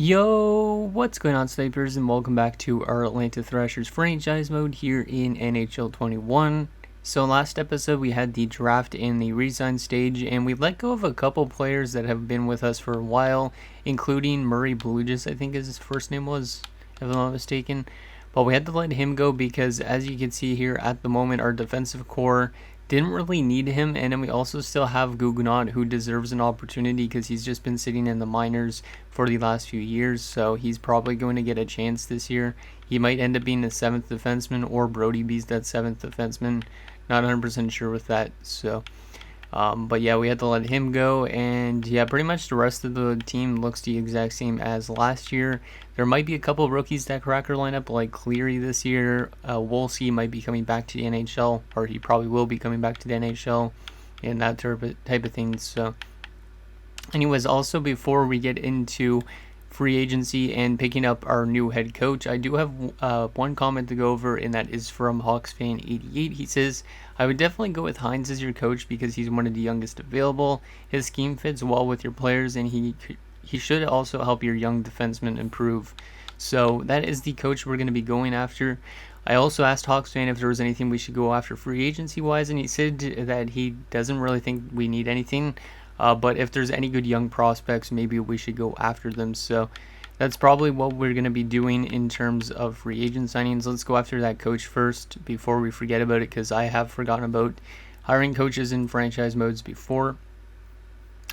Yo, what's going on, snipers, and welcome back to our Atlanta Thrashers franchise mode here in NHL 21. So last episode we had the draft and the resign stage, and we let go of a couple players that have been with us for a while, including Murray Bluegis, I think his first name was, if I'm not mistaken. But we had to let him go because, as you can see here at the moment, our defensive core didn't really need him, and then we also still have Guggenot, who deserves an opportunity because he's just been sitting in the minors for the last few years, so he's probably going to get a chance this year. He might end up being the 7th defenseman, or Brody B's that 7th defenseman. Not 100% sure with that, so but yeah, we had to let him go, and yeah, pretty much the rest of the team looks the exact same as last year. There might be a couple of rookies that crack our lineup, like Cleary this year. Wolski might be coming back to the NHL, or he probably will be coming back to the NHL, and that type of thing. So anyways, also before we get into free agency and picking up our new head coach, I do have one comment to go over, and that is from HawksFan88. He says, I would definitely go with Hines as your coach because he's one of the youngest available. His scheme fits well with your players, and he should also help your young defensemen improve. So that is the coach we're going to be going after. I also asked HawksFan if there was anything we should go after free agency wise, and he said that he doesn't really think we need anything. But if there's any good young prospects, maybe we should go after them. So that's probably what we're going to be doing in terms of free agent signings. Let's go after that coach first before we forget about it, because I have forgotten about hiring coaches in franchise modes before.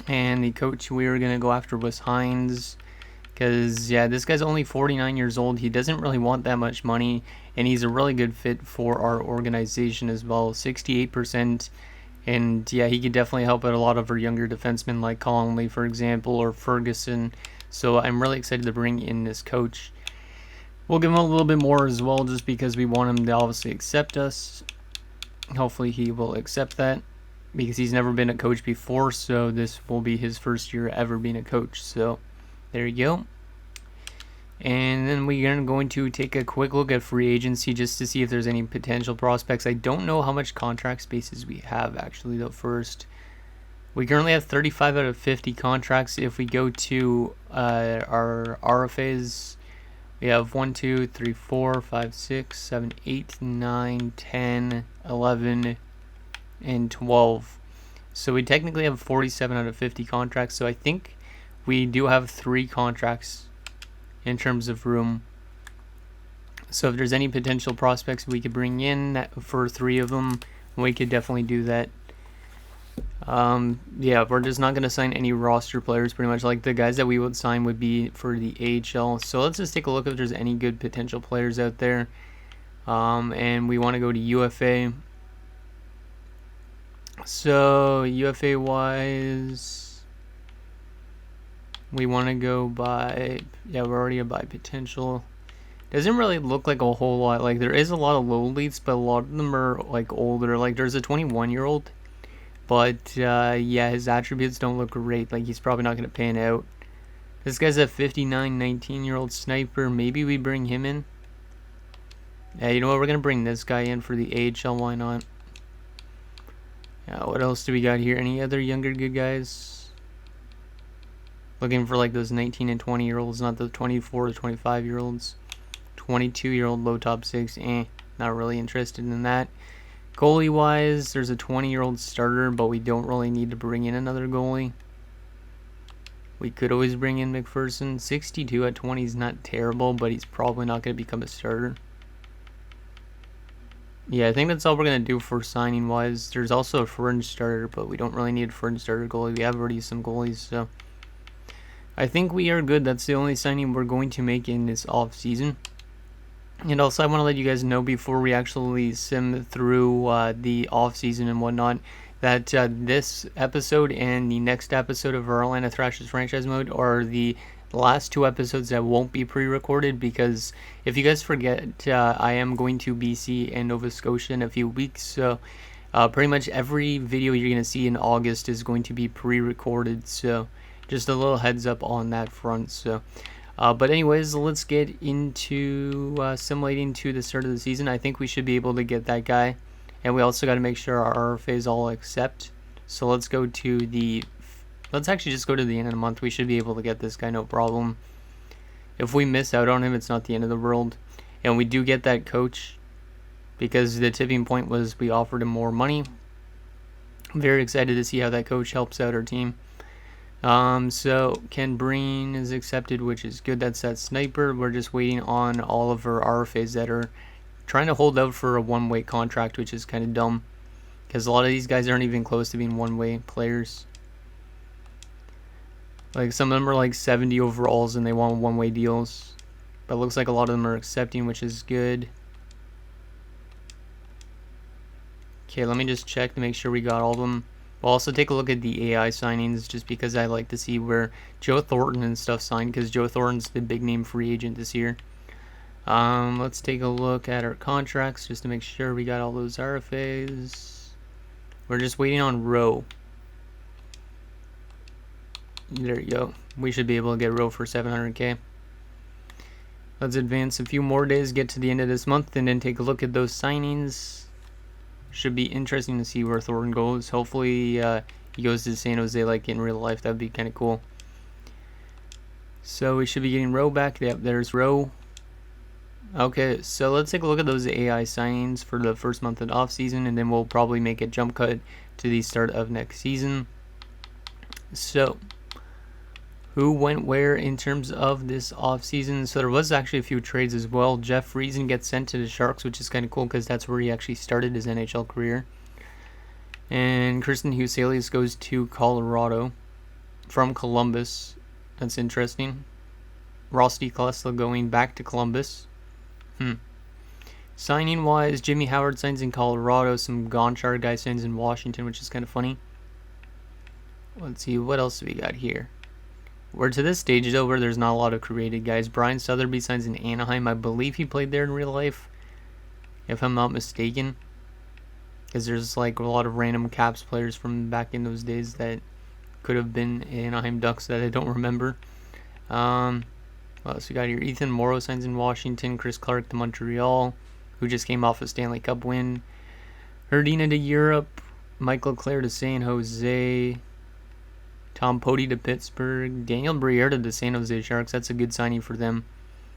And the coach we were going to go after was Hines, because yeah, this guy's only 49 years old. He doesn't really want that much money, and he's a really good fit for our organization as well. 68%. And yeah, he could definitely help out a lot of our younger defensemen like Conley, for example, or Ferguson. So I'm really excited to bring in this coach. We'll give him a little bit more as well, just because we want him to obviously accept us. Hopefully he will accept that, because he's never been a coach before, so this will be his first year ever being a coach. So there you go. And then we're going to take a quick look at free agency just to see if there's any potential prospects. I don't know how much contract spaces we have, actually, though. First, we currently have 35 out of 50 contracts. If we go to our RFAs, we have 1, 2, 3, 4, 5, 6, 7, 8, 9, 10, 11, and 12. So we technically have 47 out of 50 contracts. So I think we do have 3 contracts in terms of room. So if there's any potential prospects we could bring in for 3 of them, we could definitely do that. Yeah, we're just not going to sign any roster players, pretty much. Like, the guys that we would sign would be for the AHL. So let's just take a look if there's any good potential players out there. And we want to go to UFA. So UFA wise, we want to go by, yeah, we're already by potential. Doesn't really look like a whole lot. Like, there is a lot of low leads, but a lot of them are like older. Like, there's a 21-year-old, but yeah, his attributes don't look great. Like, he's probably not going to pan out. This guy's a 59, 19-year-old sniper. Maybe we bring him in. Yeah, you know what? We're going to bring this guy in for the AHL. Why not? Yeah, what else do we got here? Any other younger good guys? Looking for like those 19 and 20-year-olds, not the 24 to 25-year-olds. 22-year-old low top 6, not really interested in that. Goalie-wise, there's a 20-year-old starter, but we don't really need to bring in another goalie. We could always bring in McPherson. 62 at 20 is not terrible, but he's probably not going to become a starter. Yeah, I think that's all we're going to do for signing-wise. There's also a fringe starter, but we don't really need a fringe starter goalie. We have already some goalies, so I think we are good. That's the only signing we're going to make in this off-season. And also, I want to let you guys know before we actually sim through the off-season and whatnot, that this episode and the next episode of our Atlanta Thrashers franchise mode are the last 2 episodes that won't be pre-recorded, because if you guys forget, I am going to BC and Nova Scotia in a few weeks, so pretty much every video you're going to see in August is going to be pre-recorded, so just a little heads up on that front. So but anyways, let's get into simulating to the start of the season. I think we should be able to get that guy, and we also got to make sure our RFAs all accept. So let's go to the, let's actually just go to the end of the month. We should be able to get this guy, no problem. if we miss out on him, it's not the end of the world. And we do get that coach because the tipping point was we offered him more money. I'm very excited to see how that coach helps out our team. So Ken Breen is accepted, which is good. That's that sniper. We're just waiting on all of our RFAs that are trying to hold out for a one-way contract, which is kind of dumb because a lot of these guys aren't even close to being one-way players. Like some of them are like 70 overalls and they want one-way deals, but it looks like a lot of them are accepting, which is good. Okay, let me just check to make sure we got all of them. We'll also take a look at the AI signings just because I like to see where Joe Thornton and stuff signed, because Joe Thornton's the big name free agent this year. Let's take a look at our contracts just to make sure we got all those RFAs. We're just waiting on Rowe. There you go. We should be able to get Rowe for 700k. Let's advance a few more days, get to the end of this month, and then take a look at those signings. Should be interesting to see where Thornton goes. Hopefully he goes to San Jose like in real life. That'd be kind of cool. So we should be getting Rowe back. Yep, there's Rowe. Okay, so let's take a look at those AI signings for the first month of the offseason, and then we'll probably make a jump cut to the start of next season. So who went where in terms of this offseason? So there was actually a few trades as well. Jeff Friesen gets sent to the Sharks, which is kind of cool because that's where he actually started his NHL career. And Kristen Huselius goes to Colorado from Columbus. That's interesting. Rusty Klesla going back to Columbus. Signing wise, Jimmy Howard signs in Colorado. Some Gonchar guy signs in Washington, which is kind of funny. Let's see, what else do we got here? We're to this stage though where there's not a lot of created guys. Brian Southerby signs in Anaheim. I believe he played there in real life, if I'm not mistaken, because there's like a lot of random Caps players from back in those days that could have been Anaheim Ducks that I don't remember. What else we got here? Ethan Morrow signs in Washington. Chris Clark to Montreal, who just came off a Stanley Cup win. Herdina to Europe. Michael Clare to San Jose. Tom Poti to Pittsburgh. Daniel Briere to the San Jose Sharks. That's a good signing for them.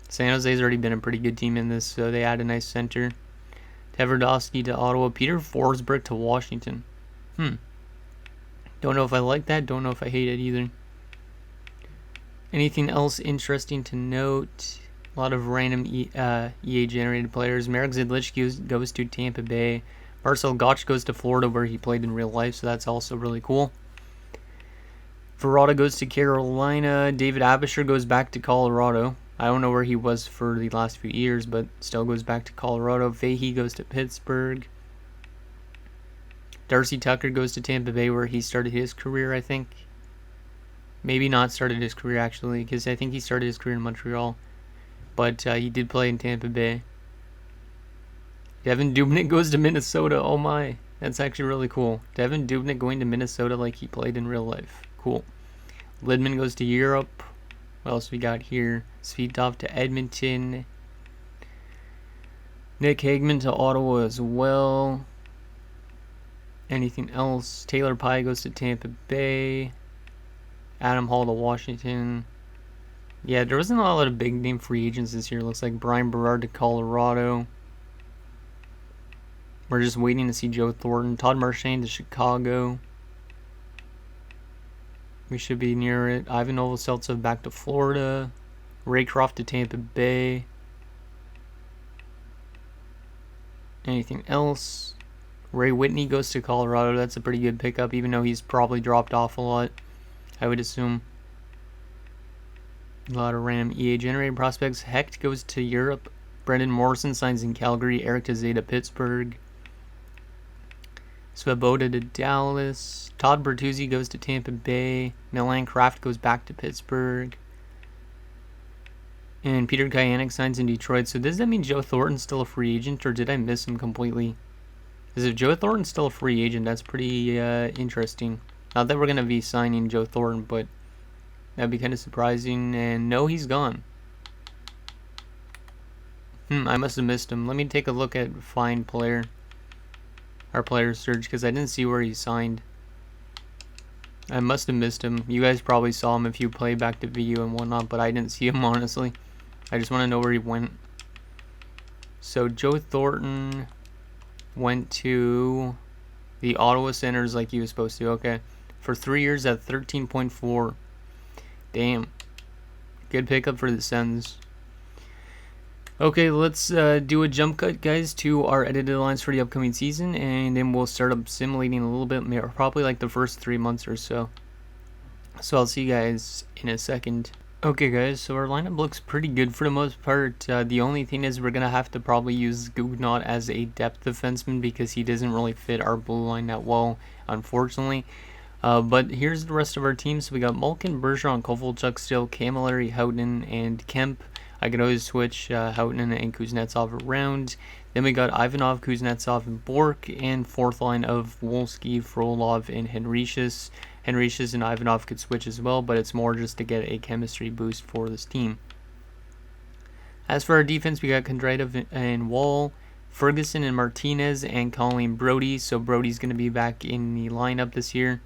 San Jose's already been a pretty good team in this, so they add a nice center. Tverdovsky to Ottawa. Peter Forsberg to Washington. Don't know if I like that. Don't know if I hate it either. Anything else interesting to note? A lot of random EA-generated players. Marek Zidlich goes to Tampa Bay. Marcel Gottsch goes to Florida, where he played in real life, so that's also really cool. Verrata goes to Carolina. David Abisher goes back to Colorado. I don't know where he was for the last few years, but still goes back to Colorado. Fahey goes to Pittsburgh. Darcy Tucker goes to Tampa Bay, where he started his career, I think. Maybe not started his career, actually, because I think he started his career in Montreal. But he did play in Tampa Bay. Devin Dubnyk goes to Minnesota. Oh my, that's actually really cool. Devin Dubnyk going to Minnesota like he played in real life. Cool. Lidman goes to Europe. What else we got here? Svitov to Edmonton. Nick Hagman to Ottawa as well. Anything else? Taylor Pye goes to Tampa Bay. Adam Hall to Washington. Yeah, there wasn't a lot of big name free agents this year. Looks like Brian Berard to Colorado. We're just waiting to see Joe Thornton. Todd Marchand to Chicago. We should be near it. Ivan Novoselicev back to Florida. Raycroft to Tampa Bay. Anything else? Ray Whitney goes to Colorado. That's a pretty good pickup, even though he's probably dropped off a lot, I would assume. A lot of random EA-generated prospects. Hecht goes to Europe. Brendan Morrison signs in Calgary. Eric Tazay to Pittsburgh. Svoboda to Dallas. Todd Bertuzzi goes to Tampa Bay. Milan Kraft goes back to Pittsburgh. And Peter Kayanek signs in Detroit. So does that mean Joe Thornton's still a free agent, or did I miss him completely? Because if Joe Thornton's still a free agent, that's pretty interesting. Not that we're going to be signing Joe Thornton, but that'd be kind of surprising. And no, he's gone. I must have missed him. Let me take a look at Find Player. Our player search, because I didn't see where he signed. I must have missed him. You guys probably saw him if you play back the video and whatnot, but I didn't see him, honestly. I just want to know where he went. So Joe Thornton went to the Ottawa Senators like he was supposed to. Okay. For 3 years at 13.4. Damn. Good pickup for the Sens. Okay, let's do a jump cut, guys, to our edited lines for the upcoming season, and then we'll start up simulating a little bit, probably like the first 3 months or so. So I'll see you guys in a second. Okay, guys, so our lineup looks pretty good for the most part. The only thing is we're going to have to probably use Guggenot as a depth defenseman because he doesn't really fit our blue line that well, unfortunately. But here's the rest of our team. So we got Malkin, Bergeron, Kovalchuk still, Camilleri, Houghton, and Kemp. I could always switch Houghton and Kuznetsov around. Then we got Ivanov, Kuznetsov, and Bork, and fourth line of Wolski, Frolov, and Henricius. Henricius and Ivanov could switch as well, but it's more just to get a chemistry boost for this team. As for our defense, we got Kondrativ and Wall, Ferguson and Martinez, and Colleen Brody. So Brody's going to be back in the lineup this year,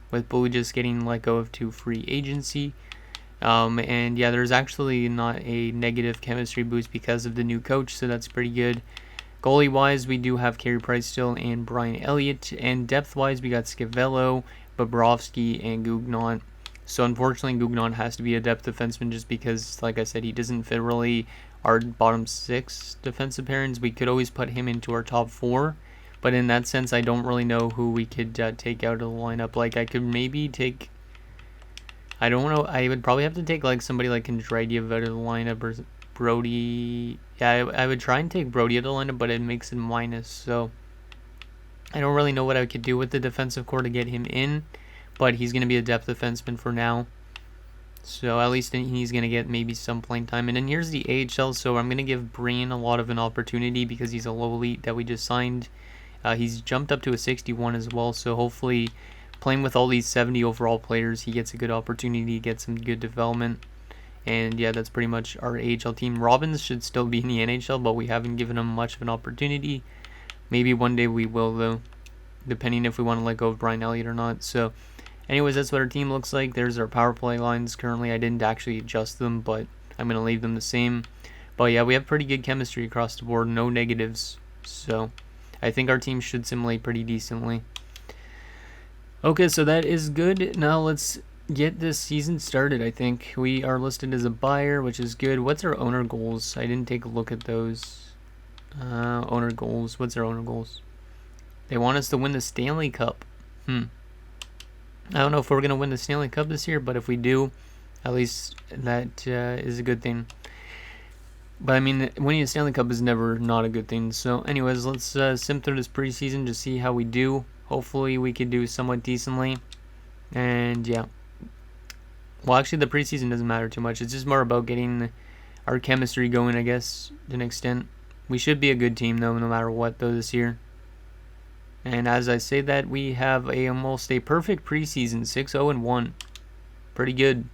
with Bully just getting let go of to free agency. And yeah, there's actually not a negative chemistry boost because of the new coach, so that's pretty good. Goalie wise, we do have Carey Price still and Brian Elliott, and depth wise, we got Scavello, Bobrovsky, and Guggenot. So unfortunately, Guggenot has to be a depth defenseman just because, like I said, he doesn't fit really our bottom 6 defensive pairings. We could always put him into our top 4, but in that sense, I don't really know who we could take out of the lineup. Like, I could maybe take, I don't know, I would probably have to take like somebody like Kondrativ out of the lineup, or Brody. Yeah, I would try and take Brody out of the lineup, but it makes it minus, so I don't really know what I could do with the defensive core to get him in, but he's going to be a depth defenseman for now. So at least he's going to get maybe some playing time. And then here's the AHL, so I'm going to give Breen a lot of an opportunity because he's a low elite that we just signed. He's jumped up to a 61 as well, so hopefully playing with all these 70 overall players, he gets a good opportunity to get some good development. And yeah, that's pretty much our AHL team. Robbins should still be in the NHL, but we haven't given him much of an opportunity. Maybe one day we will, though, depending if we want to let go of Brian Elliott or not. So anyways, that's what our team looks like. There's our power play lines. Currently, I didn't actually adjust them, but I'm going to leave them the same. But yeah, we have pretty good chemistry across the board. No negatives. So I think our team should simulate pretty decently. Okay, so that is good. Now let's get this season started. I think we are listed as a buyer, which is good. What's our owner goals? I didn't take a look at those. Owner goals. What's our owner goals? They want us to win the Stanley Cup. I don't know if we're going to win the Stanley Cup this year, but if we do, at least that is a good thing. But I mean, winning the Stanley Cup is never not a good thing. So anyways, let's sim through this preseason to see how we do. Hopefully we could do somewhat decently. And yeah. Well, actually the preseason doesn't matter too much. It's just more about getting our chemistry going, I guess, to an extent. We should be a good team, though, no matter what, though, this year. And as I say that, we have almost a perfect preseason, 6-0-1. Pretty good.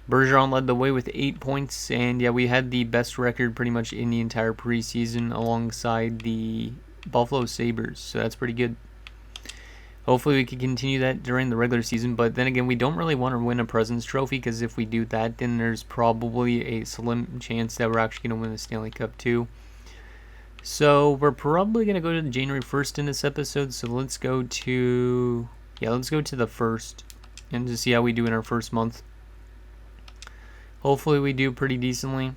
Bergeron led the way with 8 points, and yeah, we had the best record pretty much in the entire preseason alongside the Buffalo Sabres, so that's pretty good. Hopefully we can continue that during the regular season, but then again, we don't really want to win a President's Trophy, because if we do that, then there's probably a slim chance that we're actually going to win the Stanley Cup too. So we're probably going to go to January 1st in this episode, so let's go to the 1st and just see how we do in our first month. Hopefully we do pretty decently.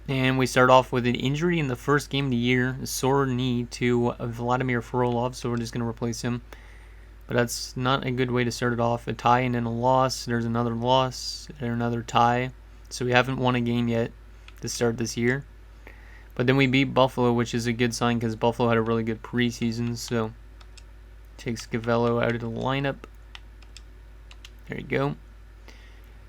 And we start off with an injury in the first game of the year, a sore knee to Vladimir Frolov, so we're just going to replace him. But that's not a good way to start it off. A tie and then a loss. There's another loss and another tie. So we haven't won a game yet to start this year. But then we beat Buffalo, which is a good sign because Buffalo had a really good preseason. So takes Gavello out of the lineup. There you go.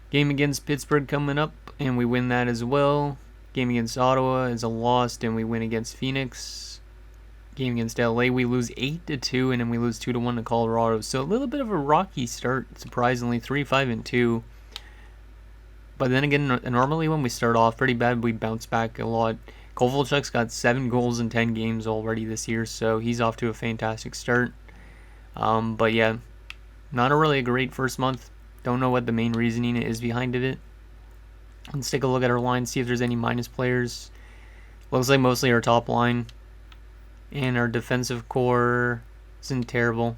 Game against Pittsburgh coming up, and we win that as well. Game against Ottawa is a loss, and we win against Phoenix. Game against LA, we lose 8-2, and then we lose 2-1 to Colorado. So a little bit of a rocky start, surprisingly, 3-5-2. But then again, normally when we start off pretty bad, we bounce back a lot. Kovalchuk's got 7 goals in 10 games already this year, so he's off to a fantastic start. But yeah, not a really great first month. Don't know what the main reasoning is behind it. Let's take a look at our line, see if there's any minus players. Looks like mostly our top line. And our defensive core isn't terrible.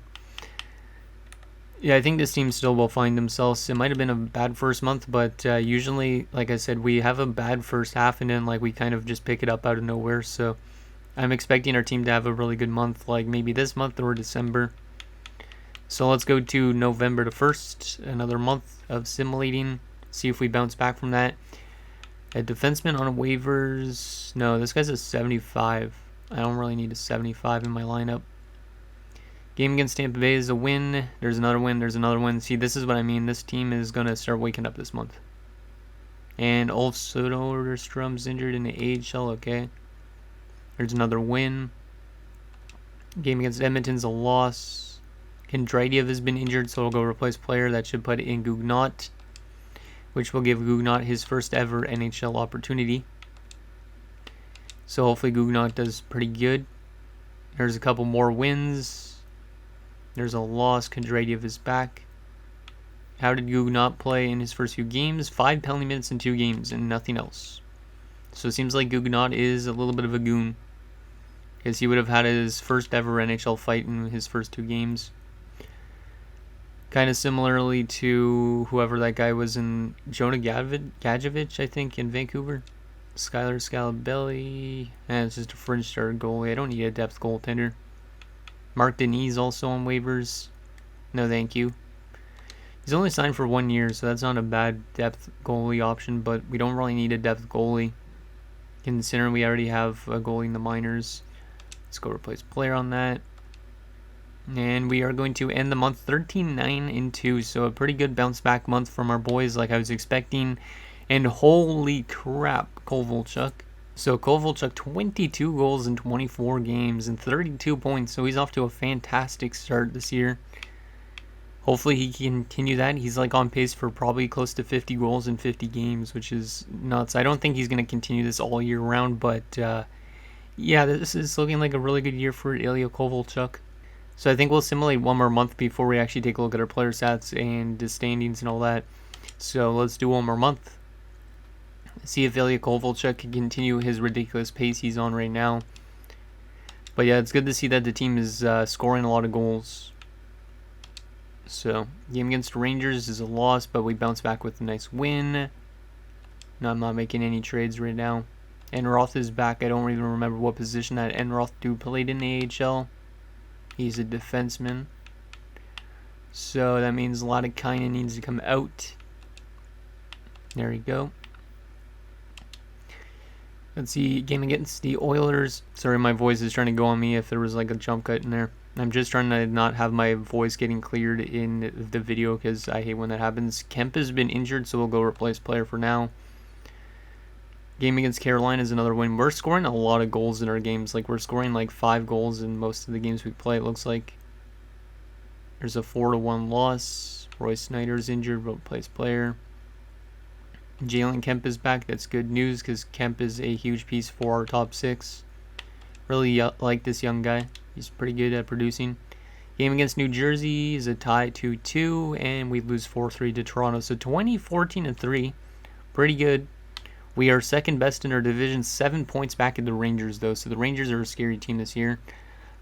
Yeah, I think this team still will find themselves. It might have been a bad first month, but usually, like I said, we have a bad first half and then like we kind of just pick it up out of nowhere. So I'm expecting our team to have a really good month, like maybe this month or December. So let's go to November the 1st, another month of simulating, see if we bounce back from that. A defenseman on waivers. No, this guy's a 75. I don't really need a 75 in my lineup. Game against Tampa Bay is a win. There's another win. There's another win. See, this is what I mean. This team is going to start waking up this month. And Ulf Soderstrom's injured in the AHL. Okay. There's another win. Game against Edmonton's a loss. Kondratyov has been injured, so we'll go replace player. That should put in Gugnot, which will give Gugnot his first ever NHL opportunity. So hopefully Gugnot does pretty good. There's a couple more wins. There's a loss. Kondratyov is back. How did Gugnot play in his first few games? 5 penalty minutes in 2 games and nothing else. So it seems like Gugnot is a little bit of a goon, because he would have had his first ever NHL fight in his first 2 games. Kind of similarly to whoever that guy was in Jonah Gadjevich, I think, in Vancouver. Skylar Scalabelli. It's just a fringe starter goalie. I don't need a depth goaltender. Mark Denis also on waivers. No thank you. He's only signed for 1 year, so that's not a bad depth goalie option, but we don't really need a depth goalie, considering we already have a goalie in the minors. Let's go replace player on that. And we are going to end the month 13-9-2, so a pretty good bounce back month from our boys like I was expecting. And holy crap, Kovalchuk. So Kovalchuk, 22 goals in 24 games and 32 points, so he's off to a fantastic start this year. Hopefully he can continue that. He's like on pace for probably close to 50 goals in 50 games, which is nuts. I don't think he's going to continue this all year round, but yeah, this is looking like a really good year for Ilya Kovalchuk. So I think we'll simulate one more month before we actually take a look at our player stats and the standings and all that. So let's do one more month. See if Ilya Kovalchuk can continue his ridiculous pace he's on right now. But yeah, it's good to see that the team is scoring a lot of goals. So, game against Rangers is a loss, but we bounce back with a nice win. No, I'm not making any trades right now. Enroth is back. I don't even remember what position that Enroth dude played in the AHL. He's a defenseman. So that means a lot of Kainen needs to come out. There we go. Let's see, game against the Oilers. Sorry, my voice is trying to go on me if there was like a jump cut in there. I'm just trying to not have my voice getting cleared in the video because I hate when that happens. Kemp has been injured, so we'll go replace player for now. Game against Carolina is another win. We're scoring a lot of goals in our games. Like, we're scoring like 5 goals in most of the games we play, it looks like. There's a 4-1 loss. Roy Snyder's injured, replace player. Jalen Kemp is back. That's good news because Kemp is a huge piece for our top 6. Really like this young guy. He's pretty good at producing. Game against New Jersey is a tie 2-2, and we lose 4-3 to Toronto. So 20-14-3. Pretty good. We are second best in our division, 7 points back at the Rangers, though. So the Rangers are a scary team this year.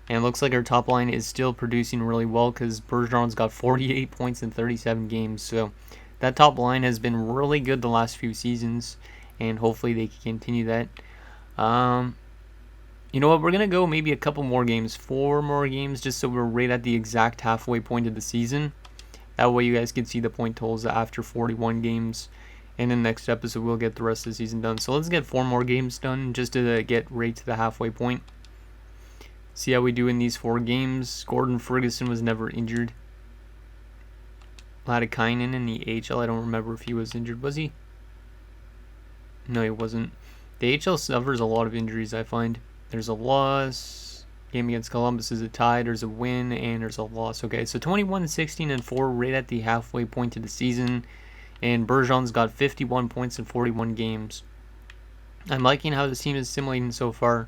And it looks like our top line is still producing really well because Bergeron's got 48 points in 37 games. So that top line has been really good the last few seasons, and hopefully they can continue that. You know what? We're going to go maybe a couple more games, 4 more games, just so we're right at the exact halfway point of the season. That way you guys can see the point totals after 41 games. And in the next episode, we'll get the rest of the season done. So let's get 4 more games done just to get right to the halfway point. See how we do in these 4 games. Gordon Ferguson was never injured. Ladikainen in the AHL, I don't remember if he was injured. Was he? No, he wasn't. The AHL suffers a lot of injuries, I find. There's a loss. Game against Columbus is a tie. There's a win, and there's a loss. Okay, so 21-16-4 right at the halfway point of the season. And Bergeron's got 51 points in 41 games. I'm liking how this team is simulating so far.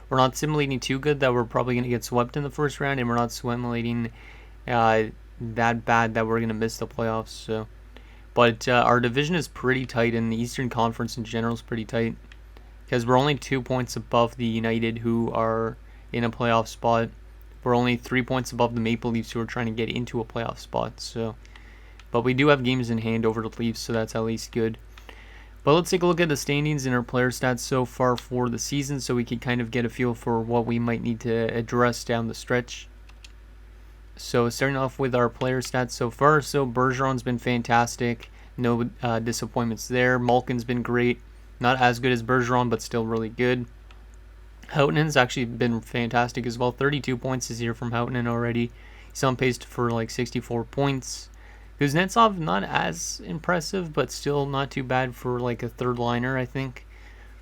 We're not simulating too good that we're probably going to get swept in the first round, and we're not simulating that bad that we're going to miss the playoffs. So, But our division is pretty tight, and the Eastern Conference in general is pretty tight. Because we're only 2 points above the United, who are in a playoff spot. We're only 3 points above the Maple Leafs, who are trying to get into a playoff spot. So, but we do have games in hand over the Leafs, so that's at least good. But let's take a look at the standings and our player stats so far for the season, so we can kind of get a feel for what we might need to address down the stretch. So starting off with our player stats so far, so Bergeron's been fantastic. No disappointments there. Malkin's been great. Not as good as Bergeron, but still really good. Houghtonen's actually been fantastic as well. 32 points this year from Houghtonen already. He's on pace for like 64 points. Kuznetsov, not as impressive, but still not too bad for like a third liner, I think.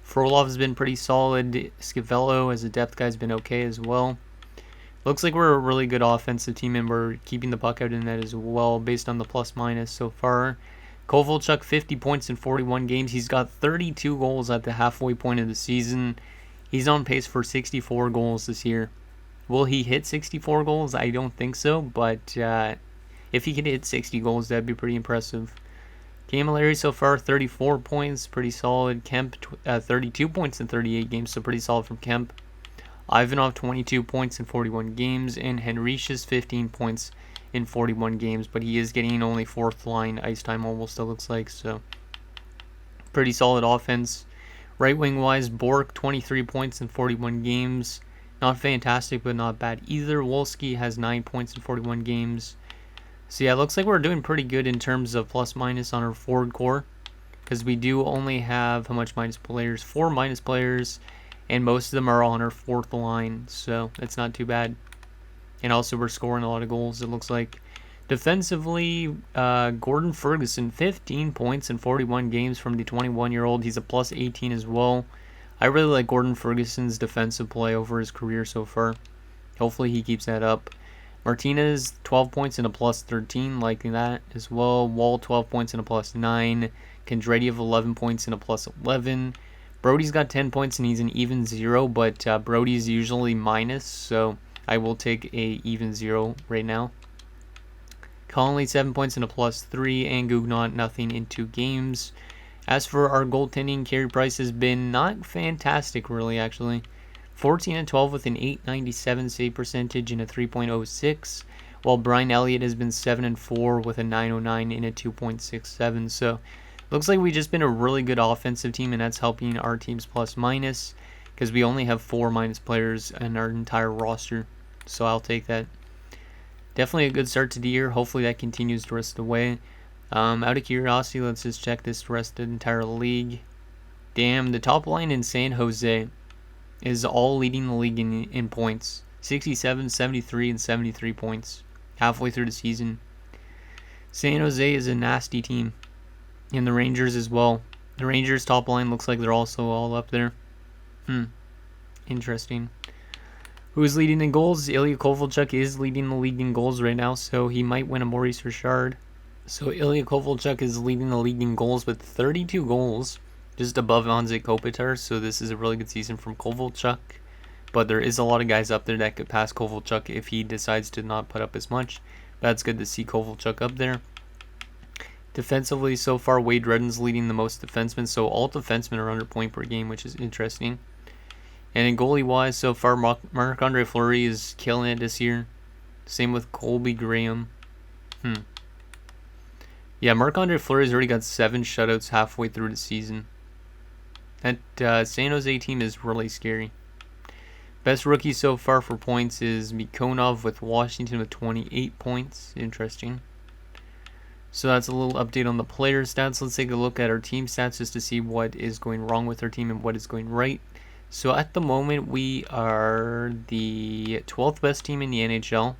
Frolov's been pretty solid. Scavello as a depth guy has been okay as well. Looks like we're a really good offensive team, and we're keeping the puck out in that as well based on the plus minus so far. Kovalchuk, 50 points in 41 games. He's got 32 goals at the halfway point of the season. He's on pace for 64 goals this year. Will he hit 64 goals? I don't think so, but if he could hit 60 goals, that'd be pretty impressive. Camilleri so far, 34 points, pretty solid. Kemp, 32 points in 38 games, so pretty solid from Kemp. Ivanov, 22 points in 41 games, and Henrichus, 15 points in 41 games, but he is getting only fourth line ice time almost, it looks like, so pretty solid offense. Right wing wise, Bork, 23 points in 41 games. Not fantastic, but not bad either. Wolski has 9 points in 41 games. So yeah, it looks like we're doing pretty good in terms of plus minus on our forward core, because we do only have, how much minus players? 4 minus players, and most of them are on our fourth line, so that's not too bad. And also we're scoring a lot of goals, it looks like. Defensively, Gordon Ferguson, 15 points in 41 games from the 21-year-old. He's a plus 18 as well. I really like Gordon Ferguson's defensive play over his career so far. Hopefully he keeps that up. Martinez, 12 points and a plus 13, liking that as well. Wall, 12 points and a plus 9. Kondratiev, 11 points and a plus 11. Brody's got 10 points and he's an even 0, but Brody's usually minus, so I will take a even 0 right now. Connolly, 7 points and a plus 3, and Gugnaut, nothing in 2 games. As for our goaltending, Carey Price has been not fantastic, really, actually. 14 and 12 with an 897 save percentage and a 3.06, while Brian Elliott has been 7 and 4 with a 909 and a 2.67. So, looks like we've just been a really good offensive team, and that's helping our team's plus minus, because we only have 4 minus players in our entire roster. So I'll take that. Definitely a good start to the year. Hopefully that continues the rest of the way. Out of curiosity, let's just check this rest of the entire league. Damn, the top line in San Jose is all leading the league in points. 67, 73, and 73 points halfway through the season. San Jose is a nasty team. And the Rangers as well. The Rangers top line looks like they're also all up there. Interesting. Who's leading in goals? Ilya Kovalchuk is leading the league in goals right now, so he might win a Maurice Richard. So Ilya Kovalchuk is leading the league in goals with 32 goals, just above Anze Kopitar, so this is a really good season from Kovalchuk. But there is a lot of guys up there that could pass Kovalchuk if he decides to not put up as much. That's good to see Kovalchuk up there. Defensively, so far, Wade Redden's leading the most defensemen, so all defensemen are under point per game, which is interesting. And in goalie-wise, so far, Marc-Andre Fleury is killing it this year. Same with Colby Graham. Yeah, Marc-Andre Fleury's already got 7 shutouts halfway through the season. That San Jose team is really scary. Best rookie so far for points is Mikonov with Washington with 28 points. Interesting. So that's a little update on the player stats. Let's take a look at our team stats just to see what is going wrong with our team and what is going right. So at the moment, we are the 12th best team in the NHL.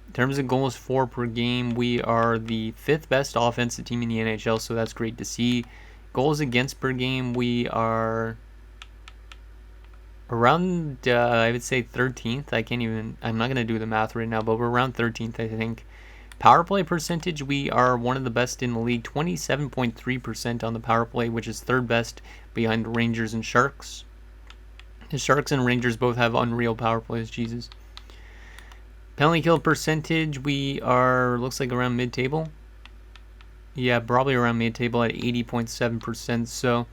In terms of goals for per game, we are the 5th best offensive team in the NHL, so that's great to see. Goals against per game, we are around, I would say 13th. I'm not going to do the math right now, but we're around 13th, I think. Power play percentage, we are one of the best in the league, 27.3% on the power play, which is 3rd best behind the Rangers and Sharks. The Sharks and Rangers both have unreal power plays, Jesus. Penalty kill percentage, we are, looks like around mid-table. Yeah, probably around mid-table at 80.7%. So,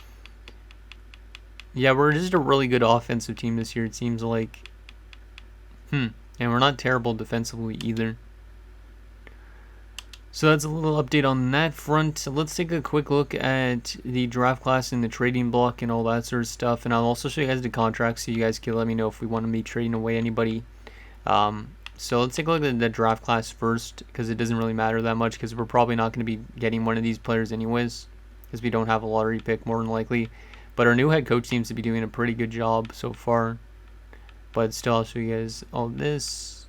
yeah, we're just a really good offensive team this year, it seems like. And we're not terrible defensively either. So that's a little update on that front. So let's take a quick look at the draft class and the trading block and all that sort of stuff. And I'll also show you guys the contracts so you guys can let me know if we want to be trading away anybody. So let's take a look at the draft class first, because it doesn't really matter that much, because we're probably not going to be getting one of these players anyways, because we don't have a lottery pick more than likely. But our new head coach seems to be doing a pretty good job so far. But still, I'll show you guys all this.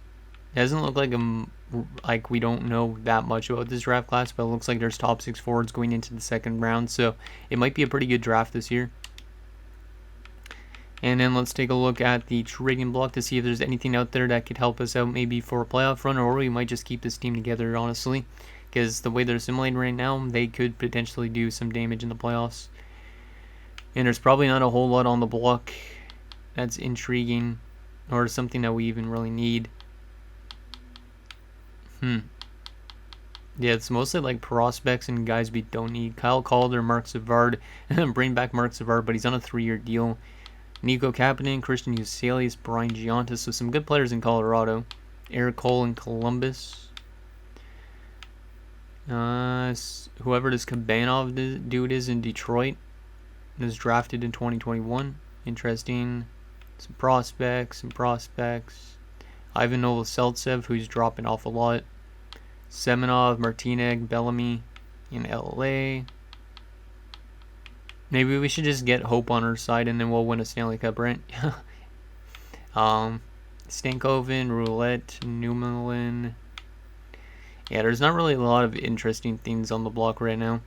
It doesn't look like we don't know that much about this draft class, but it looks like there's top 6 forwards going into the second round, so it might be a pretty good draft this year. And then let's take a look at the trading block to see if there's anything out there that could help us out maybe for a playoff run, or we might just keep this team together, honestly, because the way they're simulating right now, they could potentially do some damage in the playoffs. And there's probably not a whole lot on the block that's intriguing or something that we even really need. Yeah, it's mostly like prospects and guys we don't need. Kyle Calder, Mark Savard, bring back Mark Savard, but he's on a 3-year deal. Nico Kapanen, Christian Uselius, Brian Giantis, so some good players in Colorado. Eric Cole in Columbus. Whoever this Kabanov dude is in Detroit was drafted in 2021. Interesting. Some prospects. Ivan Novoseltsev, who's dropping off a lot. Semenov, Martinez, Bellamy in LA. Maybe we should just get hope on our side and then we'll win a Stanley Cup, right? Stankoven, Roulette, Newman. Yeah, there's not really a lot of interesting things on the block right now.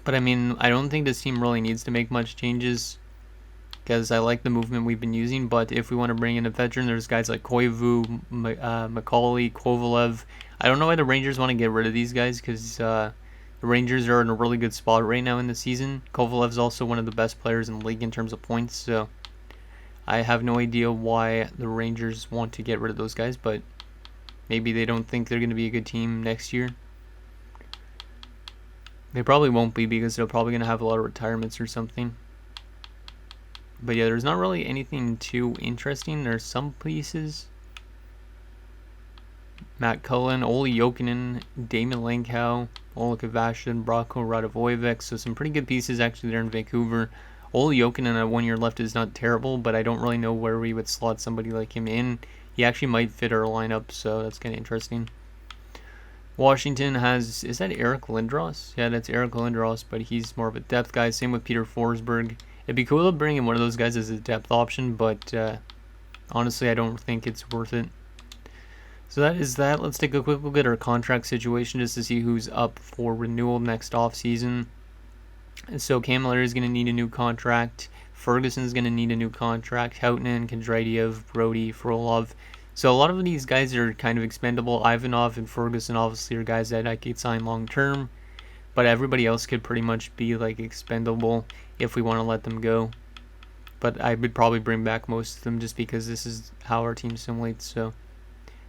But I mean, I don't think this team really needs to make much changes, because I like the movement we've been using. But if we want to bring in a veteran, there's guys like Koivu, Macaulay, Kovalev. I don't know why the Rangers want to get rid of these guys, because the Rangers are in a really good spot right now in the season. Kovalev's also one of the best players in the league in terms of points, so I have no idea why the Rangers want to get rid of those guys, but maybe they don't think they're going to be a good team next year. They probably won't be, because they're probably going to have a lot of retirements or something. But yeah, there's not really anything too interesting. There's some pieces. Matt Cullen, Olli Jokinen, Damon Langkow, Ola Kavashin, Brako Radovojevic. So some pretty good pieces actually there in Vancouver. Olli Jokinen at 1 year left is not terrible, but I don't really know where we would slot somebody like him in. He actually might fit our lineup, so that's kind of interesting. Washington has, is that Eric Lindros? Yeah, that's Eric Lindros, but he's more of a depth guy. Same with Peter Forsberg. It'd be cool to bring in one of those guys as a depth option, but honestly, I don't think it's worth it. So that is that. Let's take a quick look at our contract situation just to see who's up for renewal next offseason. So Camilleri is going to need a new contract. Ferguson's going to need a new contract. Houghton, Kondratiev, Brody, Frolov. So a lot of these guys are kind of expendable. Ivanov and Ferguson obviously are guys that I could sign long term, but everybody else could pretty much be like expendable if we want to let them go. But I would probably bring back most of them just because this is how our team simulates. So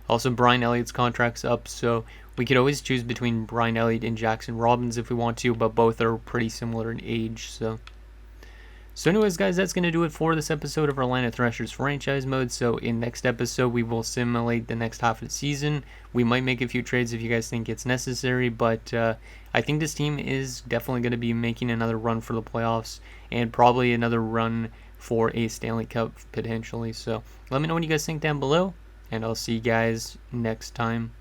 also Brian Elliott's contract's up, so we could always choose between Brian Elliott and Jackson Robbins if we want to, but both are pretty similar in age. So anyways, guys, that's going to do it for this episode of our Atlanta Thrashers franchise mode. So in next episode, we will simulate the next half of the season. We might make a few trades if you guys think it's necessary, but I think this team is definitely going to be making another run for the playoffs and probably another run for a Stanley Cup potentially. So let me know what you guys think down below, and I'll see you guys next time.